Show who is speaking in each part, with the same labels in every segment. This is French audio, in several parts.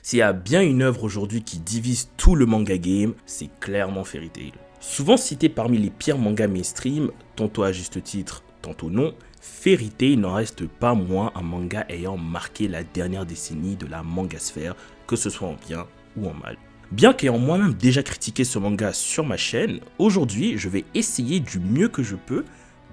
Speaker 1: S'il y a bien une œuvre aujourd'hui qui divise tout le manga game, c'est clairement Fairy Tail. Souvent cité parmi les pires mangas mainstream, tantôt à juste titre, tantôt non, Fairy Tail n'en reste pas moins un manga ayant marqué la dernière décennie de la mangasphère, que ce soit en bien ou en mal. Bien qu'ayant moi-même déjà critiqué ce manga sur ma chaîne, aujourd'hui je vais essayer du mieux que je peux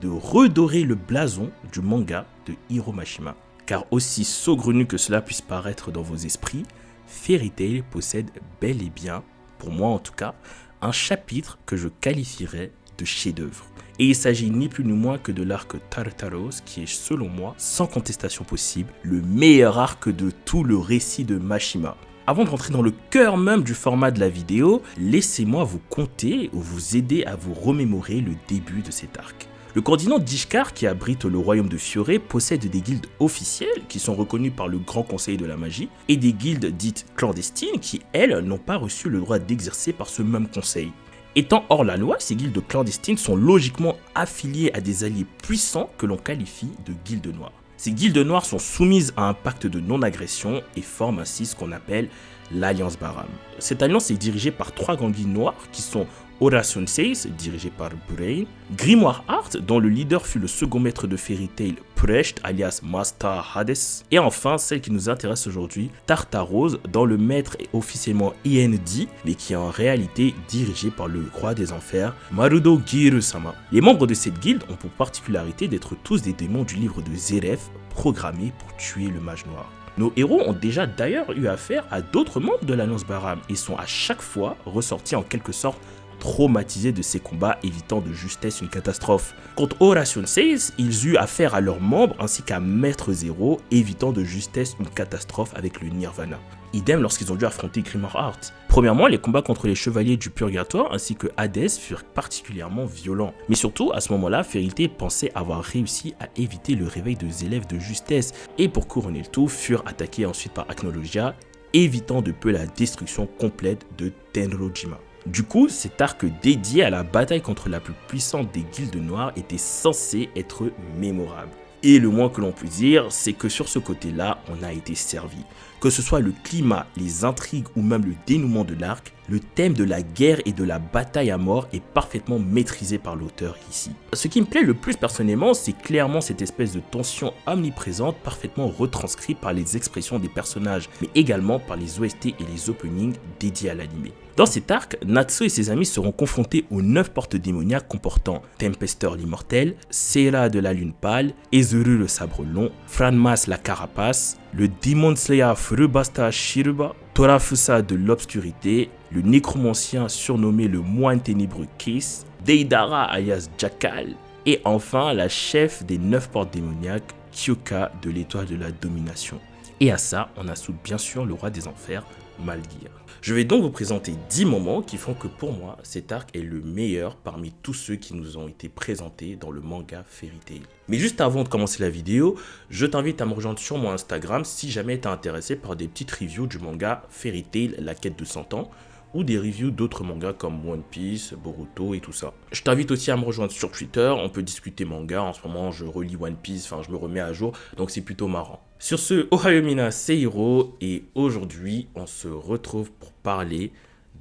Speaker 1: de redorer le blason du manga de Hiro Mashima. Car aussi saugrenu que cela puisse paraître dans vos esprits, Fairy Tail possède bel et bien, pour moi en tout cas, un chapitre que je qualifierais de chef-d'œuvre. Et il s'agit ni plus ni moins que de l'arc Tartaros qui est selon moi, sans contestation possible, le meilleur arc de tout le récit de Mashima. Avant de rentrer dans le cœur même du format de la vidéo, laissez-moi vous conter ou vous aider à vous remémorer le début de cet arc. Le continent d'Ishkar, qui abrite le royaume de Fioré, possède des guildes officielles qui sont reconnues par le Grand Conseil de la Magie et des guildes dites clandestines qui, elles, n'ont pas reçu le droit d'exercer par ce même conseil. Étant hors la loi, ces guildes clandestines sont logiquement affiliées à des alliés puissants que l'on qualifie de guildes noires. Ces guildes noires sont soumises à un pacte de non-agression et forment ainsi ce qu'on appelle l'Alliance Baram. Cette alliance est dirigée par trois grandes guildes noires qui sont Ora Sensei, dirigé par Brain, Grimoire Art, dont le leader fut le second maître de Fairy Tail, Precht, alias Master Hades, et enfin celle qui nous intéresse aujourd'hui, Tartaros, dont le maître est officiellement IND, mais qui est en réalité dirigé par le roi des enfers, Marudo Giru-sama. Les membres de cette guilde ont pour particularité d'être tous des démons du livre de Zeref, programmés pour tuer le mage noir. Nos héros ont déjà d'ailleurs eu affaire à d'autres membres de l'Alliance Baram et sont à chaque fois ressortis en quelque sorte traumatisés de ces combats, évitant de justesse une catastrophe. Quant aux Oration 16, ils eurent affaire à leurs membres ainsi qu'à Maître Zero, évitant de justesse une catastrophe avec le Nirvana. Idem lorsqu'ils ont dû affronter Grimoire Art. Premièrement, les combats contre les chevaliers du purgatoire ainsi que Hades furent particulièrement violents. Mais surtout, à ce moment-là, Fairy Tail pensait avoir réussi à éviter le réveil des élèves de justesse et pour couronner le tout, furent attaqués ensuite par Acnologia, évitant de peu la destruction complète de Tenrojima. Du coup, cet arc dédié à la bataille contre la plus puissante des guildes noires était censé être mémorable. Et le moins que l'on puisse dire, c'est que sur ce côté-là, on a été servi. Que ce soit le climat, les intrigues ou même le dénouement de l'arc, le thème de la guerre et de la bataille à mort est parfaitement maîtrisé par l'auteur ici. Ce qui me plaît le plus personnellement, c'est clairement cette espèce de tension omniprésente parfaitement retranscrite par les expressions des personnages, mais également par les OST et les openings dédiés à l'anime. Dans cet arc, Natsu et ses amis seront confrontés aux 9 portes démoniaques comportant Tempesteur l'immortel, Seira de la lune pâle, Ezuru le sabre long, Franmas la carapace, le Demon Slayer Furubasta Shiruba, Torafusa de l'obscurité, le nécromancien surnommé le moine ténébreux Kiss, Deidara alias Jackal, et enfin la chef des 9 portes démoniaques, Kyoka de l'étoile de la domination. Et à ça, on ajoute bien sûr le roi des enfers, Malgear. Je vais donc vous présenter 10 moments qui font que pour moi, cet arc est le meilleur parmi tous ceux qui nous ont été présentés dans le manga Fairy Tail. Mais juste avant de commencer la vidéo, je t'invite à me rejoindre sur mon Instagram si jamais tu es intéressé par des petites reviews du manga Fairy Tail, la quête de 100 ans, ou des reviews d'autres mangas comme One Piece, Boruto et tout ça. Je t'invite aussi à me rejoindre sur Twitter, on peut discuter manga, en ce moment je relis One Piece, je me remets à jour, donc c'est plutôt marrant. Sur ce, Ohayomina Seihiro, et aujourd'hui on se retrouve pour parler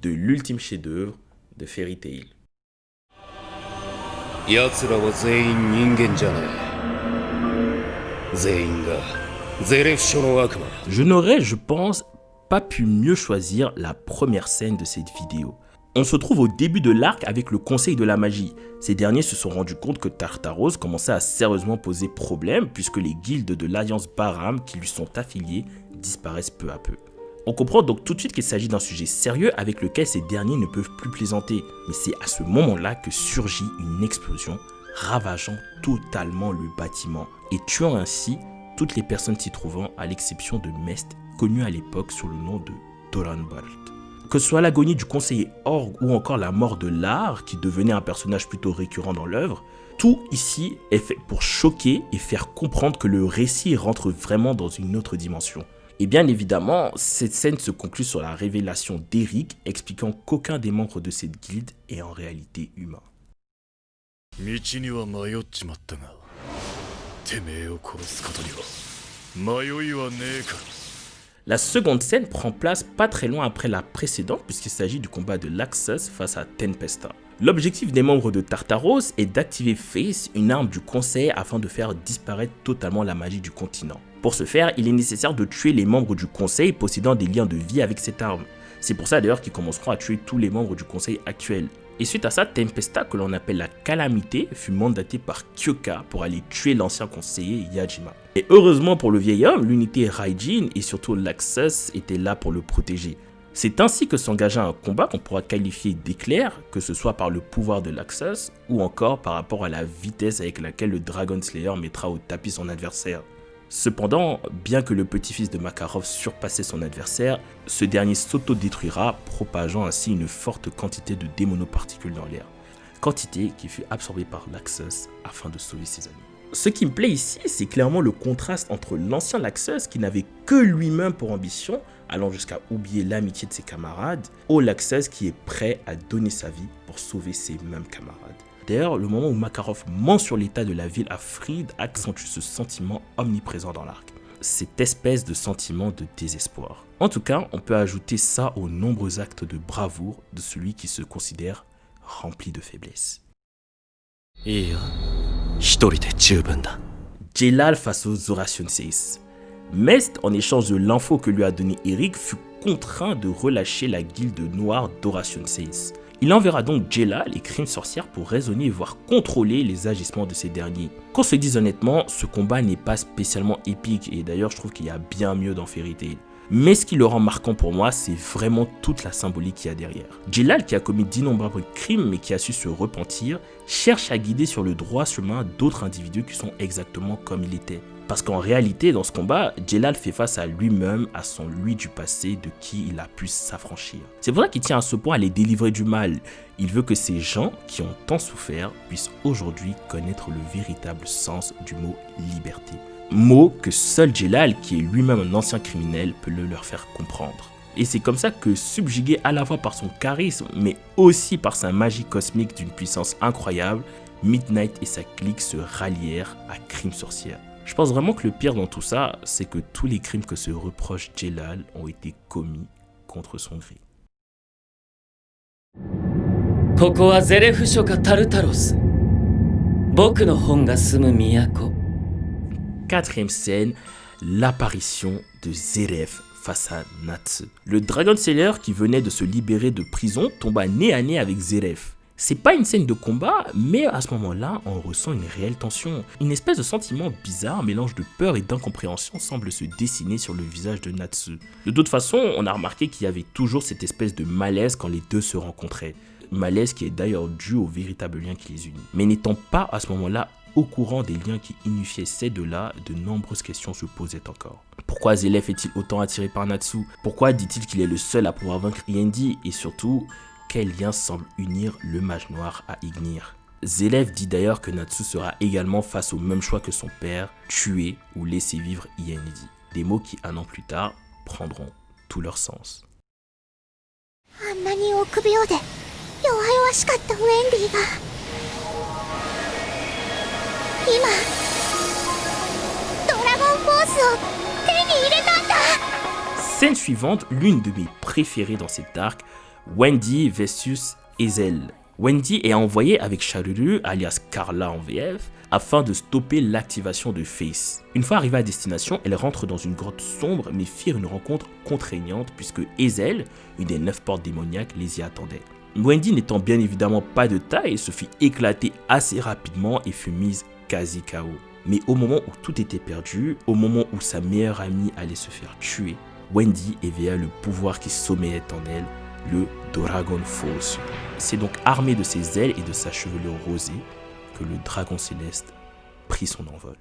Speaker 1: de l'ultime chef-d'œuvre de Fairy Tail. Je n'aurais, je pense, pas pu mieux choisir la première scène de cette vidéo. On se trouve au début de l'arc avec le Conseil de la Magie. Ces derniers se sont rendus compte que Tartaros commençait à sérieusement poser problème puisque les guildes de l'Alliance Baram qui lui sont affiliées disparaissent peu à peu. On comprend donc tout de suite qu'il s'agit d'un sujet sérieux avec lequel ces derniers ne peuvent plus plaisanter. Mais c'est à ce moment-là que surgit une explosion ravageant totalement le bâtiment et tuant ainsi toutes les personnes s'y trouvant à l'exception de Mest, connu à l'époque sous le nom de Doranbalt. Que ce soit l'agonie du conseiller Org ou encore la mort de Lar, qui devenait un personnage plutôt récurrent dans l'œuvre, tout ici est fait pour choquer et faire comprendre que le récit rentre vraiment dans une autre dimension. Et bien évidemment, cette scène se conclut sur la révélation d'Eric expliquant qu'aucun des membres de cette guilde est en réalité humain. La seconde scène prend place pas très loin après la précédente puisqu'il s'agit du combat de Laxus face à Tempesta. L'objectif des membres de Tartaros est d'activer Face, une arme du conseil, afin de faire disparaître totalement la magie du continent. Pour ce faire, il est nécessaire de tuer les membres du conseil possédant des liens de vie avec cette arme. C'est pour ça d'ailleurs qu'ils commenceront à tuer tous les membres du conseil actuel. Et suite à ça, Tempesta, que l'on appelle la Calamité, fut mandatée par Kyoka pour aller tuer l'ancien conseiller Yajima. Et heureusement pour le vieil homme, l'unité Raijin et surtout Laxus étaient là pour le protéger. C'est ainsi que s'engagea un combat qu'on pourra qualifier d'éclair, que ce soit par le pouvoir de Laxus ou encore par rapport à la vitesse avec laquelle le Dragon Slayer mettra au tapis son adversaire. Cependant, bien que le petit-fils de Makarov surpassait son adversaire, ce dernier s'auto-détruira, propageant ainsi une forte quantité de démonoparticules dans l'air. Quantité qui fut absorbée par Laxus afin de sauver ses amis. Ce qui me plaît ici, c'est clairement le contraste entre l'ancien Laxus qui n'avait que lui-même pour ambition, allant jusqu'à oublier l'amitié de ses camarades, au Laxus qui est prêt à donner sa vie pour sauver ses mêmes camarades. D'ailleurs, le moment où Makarov ment sur l'état de la ville à Fried accentue ce sentiment omniprésent dans l'arc. Cette espèce de sentiment de désespoir. En tout cas, on peut ajouter ça aux nombreux actes de bravoure de celui qui se considère rempli de faiblesse. Jelal face aux Zoration 6. Mest, en échange de l'info que lui a donné Eric, fut contraint de relâcher la guilde noire d'Oration 6. Il enverra donc Jelal et Crime Sorcière pour raisonner voire contrôler les agissements de ces derniers. Qu'on se dise honnêtement, ce combat n'est pas spécialement épique et d'ailleurs je trouve qu'il y a bien mieux dans Fairy Tail. Mais ce qui le rend marquant pour moi, c'est vraiment toute la symbolique qu'il y a derrière. Jelal, qui a commis d'innombrables crimes mais qui a su se repentir, cherche à guider sur le droit chemin d'autres individus qui sont exactement comme il était. Parce qu'en réalité, dans ce combat, Jelal fait face à lui-même, à son lui du passé de qui il a pu s'affranchir. C'est pour ça qu'il tient à ce point à les délivrer du mal. Il veut que ces gens qui ont tant souffert puissent aujourd'hui connaître le véritable sens du mot liberté. Mot que seul Jelal, qui est lui-même un ancien criminel, peut le leur faire comprendre. Et c'est comme ça que, subjugué à la fois par son charisme, mais aussi par sa magie cosmique d'une puissance incroyable, Midnight et sa clique se rallièrent à Crime Sorcière. Je pense vraiment que le pire dans tout ça, c'est que tous les crimes que se reproche Jelal ont été commis contre son gré. Quatrième scène, l'apparition de Zeref face à Natsu. Le Dragon Slayer qui venait de se libérer de prison tomba nez à nez avec Zeref. C'est pas une scène de combat, mais à ce moment-là, on ressent une réelle tension. Une espèce de sentiment bizarre, mélange de peur et d'incompréhension semble se dessiner sur le visage de Natsu. De toute façon, on a remarqué qu'il y avait toujours cette espèce de malaise quand les deux se rencontraient. Malaise qui est d'ailleurs dû au véritable lien qui les unit. Mais n'étant pas à ce moment-là au courant des liens qui unifiaient ces deux-là, de nombreuses questions se posaient encore. Pourquoi Zelef est-il autant attiré par Natsu? Pourquoi dit-il qu'il est le seul à pouvoir vaincre Yendi? Et surtout, quel lien semble unir le mage noir à Ignir? Zelef dit d'ailleurs que Natsu sera également face au même choix que son père, tuer ou laisser vivre Yendi. Des mots qui, un an plus tard, prendront tout leur sens. Scène suivante, l'une de mes préférées dans cet arc, Wendy versus Ezel. Wendy est envoyée avec Charuru, alias Carla en VF, afin de stopper l'activation de Face. Une fois arrivée à destination, elle rentre dans une grotte sombre mais firent une rencontre contraignante puisque Ezel, une des 9 portes démoniaques, les y attendait. Wendy n'étant bien évidemment pas de taille, se fit éclater assez rapidement et fut mise quasi KO. Mais au moment où tout était perdu, au moment où sa meilleure amie allait se faire tuer, Wendy éveilla le pouvoir qui sommeillait en elle, le Dragon Force. C'est donc armé de ses ailes et de sa chevelure rosée que le dragon céleste prit son envol.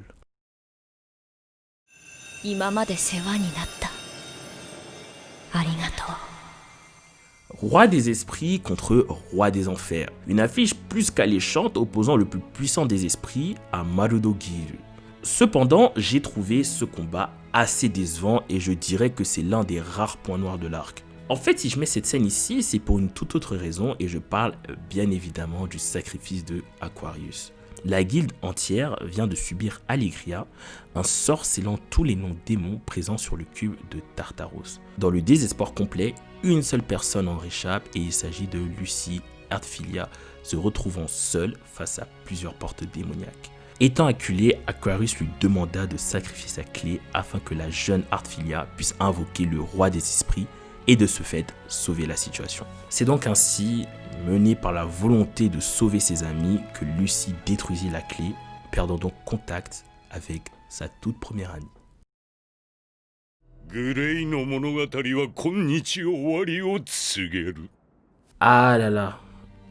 Speaker 1: Roi des esprits contre roi des enfers. Une affiche plus qu'alléchante opposant le plus puissant des esprits à Marudo Giru. Cependant, j'ai trouvé ce combat assez décevant et je dirais que c'est l'un des rares points noirs de l'arc. En fait, si je mets cette scène ici, c'est pour une toute autre raison et je parle bien évidemment du sacrifice de Aquarius. La guilde entière vient de subir Allegria, un sort scellant tous les noms démons présents sur le cube de Tartaros. Dans le désespoir complet, une seule personne en réchappe et il s'agit de Lucy Ardfilia, se retrouvant seule face à plusieurs portes démoniaques. Étant acculé, Aquarius lui demanda de sacrifier sa clé afin que la jeune Ardfilia puisse invoquer le roi des esprits et de ce fait sauver la situation. C'est donc ainsi, mené par la volonté de sauver ses amis, que Lucy détruisit la clé, perdant donc contact avec sa toute première amie. Ah là là,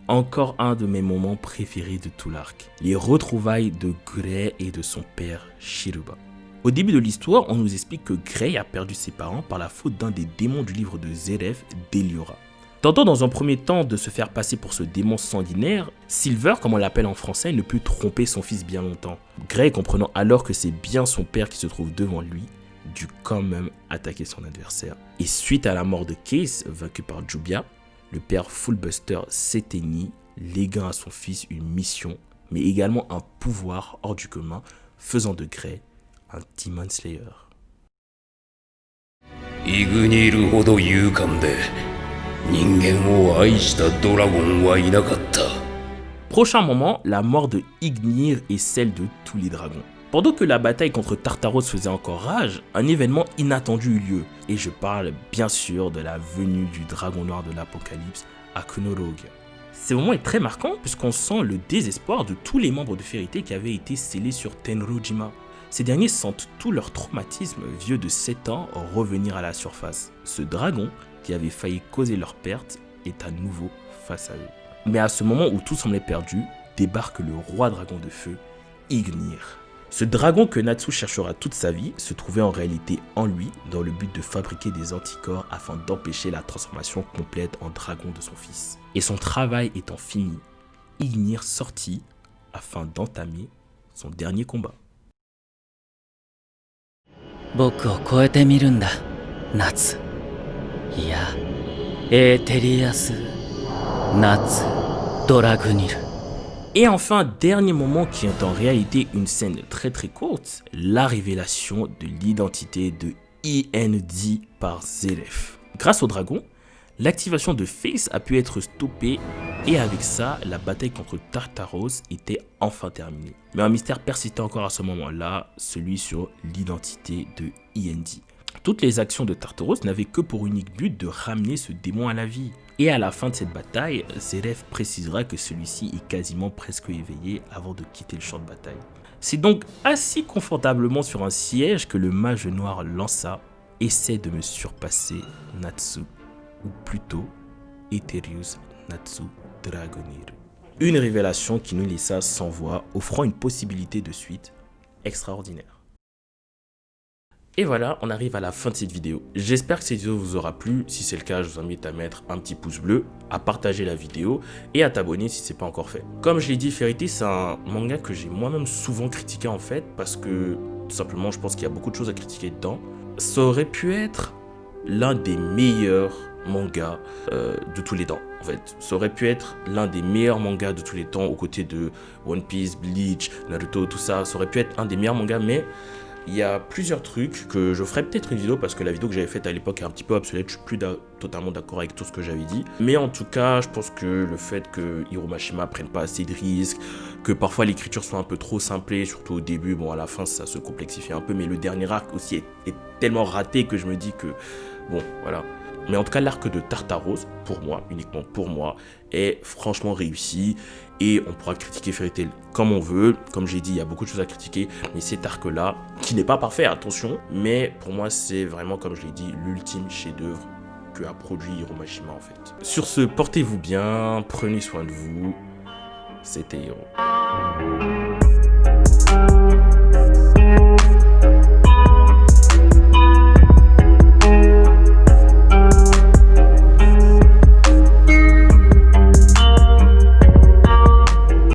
Speaker 1: encore un de mes moments préférés de tout l'arc, les retrouvailles de Grey et de son père Shiruba. Au début de l'histoire, on nous explique que Grey a perdu ses parents par la faute d'un des démons du livre de Zeref, Deliora. Tentant dans un premier temps de se faire passer pour ce démon sanguinaire, Silver, comme on l'appelle en français, ne peut tromper son fils bien longtemps. Grey, comprenant alors que c'est bien son père qui se trouve devant lui, dut quand même attaquer son adversaire. Et suite à la mort de Case, vaincu par Jubia, le père Fullbuster s'éteignit, léguant à son fils une mission, mais également un pouvoir hors du commun, faisant de Grey un Demon Slayer. Prochain moment, la mort de Ignir et celle de tous les dragons. Pendant que la bataille contre Tartaros faisait encore rage, un événement inattendu eut lieu, et je parle bien sûr de la venue du dragon noir de l'Apocalypse, Akunorog. Ce moment est très marquant puisqu'on sent le désespoir de tous les membres de Fairy Tail qui avaient été scellés sur Tenrujima. Ces derniers sentent tout leur traumatisme vieux de 7 ans revenir à la surface. Ce dragon, qui avait failli causer leur perte, est à nouveau face à eux. Mais à ce moment où tout semblait perdu, débarque le roi dragon de feu, Ignir. Ce dragon que Natsu cherchera toute sa vie se trouvait en réalité en lui dans le but de fabriquer des anticorps afin d'empêcher la transformation complète en dragon de son fils. Et son travail étant fini, Ignir sortit afin d'entamer son dernier combat.
Speaker 2: 僕を超えてみるんだ、夏。いや、エーテリアス、夏、ドラグニル。
Speaker 1: Et enfin, dernier moment qui est en réalité une scène très courte, la révélation de l'identité de END par Zeref. Grâce au dragon, l'activation de Face a pu être stoppée et avec ça, la bataille contre Tartaros était enfin terminée. Mais un mystère persistait encore à ce moment-là, celui sur l'identité de END. Toutes les actions de Tartaros n'avaient que pour unique but de ramener ce démon à la vie. Et à la fin de cette bataille, Zeref précisera que celui-ci est quasiment presque éveillé avant de quitter le champ de bataille. C'est donc assis confortablement sur un siège que le mage noir lança, essaie de me surpasser Natsu, ou plutôt Etherius Natsu Dragonir. Une révélation qui nous laissa sans voix, offrant une possibilité de suite extraordinaire. Et voilà, on arrive à la fin de cette vidéo. J'espère que cette vidéo vous aura plu. Si c'est le cas, je vous invite à mettre un petit pouce bleu, à partager la vidéo et à t'abonner si ce n'est pas encore fait. Comme je l'ai dit, Fairy Tail, c'est un manga que j'ai moi-même souvent critiqué en fait, parce que tout simplement, je pense qu'il y a beaucoup de choses à critiquer dedans. Ça aurait pu être l'un des meilleurs mangas de tous les temps. En fait, ça aurait pu être l'un des meilleurs mangas de tous les temps aux côtés de One Piece, Bleach, Naruto, tout ça. Ça aurait pu être un des meilleurs mangas, mais il y a plusieurs trucs que je ferai peut-être une vidéo parce que la vidéo que j'avais faite à l'époque est un petit peu obsolète. Je suis plus totalement d'accord avec tout ce que j'avais dit. Mais en tout cas, je pense que le fait que Hiro Mashima prenne pas assez de risques, que parfois l'écriture soit un peu trop simplée, surtout au début, bon à la fin ça se complexifie un peu, mais le dernier arc aussi est tellement raté que je me dis que bon voilà. Mais en tout cas, l'arc de Tartaros, pour moi, uniquement pour moi, est franchement réussi. Et on pourra critiquer Fairy Tail comme on veut. Comme j'ai dit, il y a beaucoup de choses à critiquer. Mais cet arc-là, qui n'est pas parfait, attention. Mais pour moi, c'est vraiment, comme je l'ai dit, l'ultime chef-d'œuvre que a produit Hiro Mashima, en fait. Sur ce, portez-vous bien, prenez soin de vous. C'était Hiro.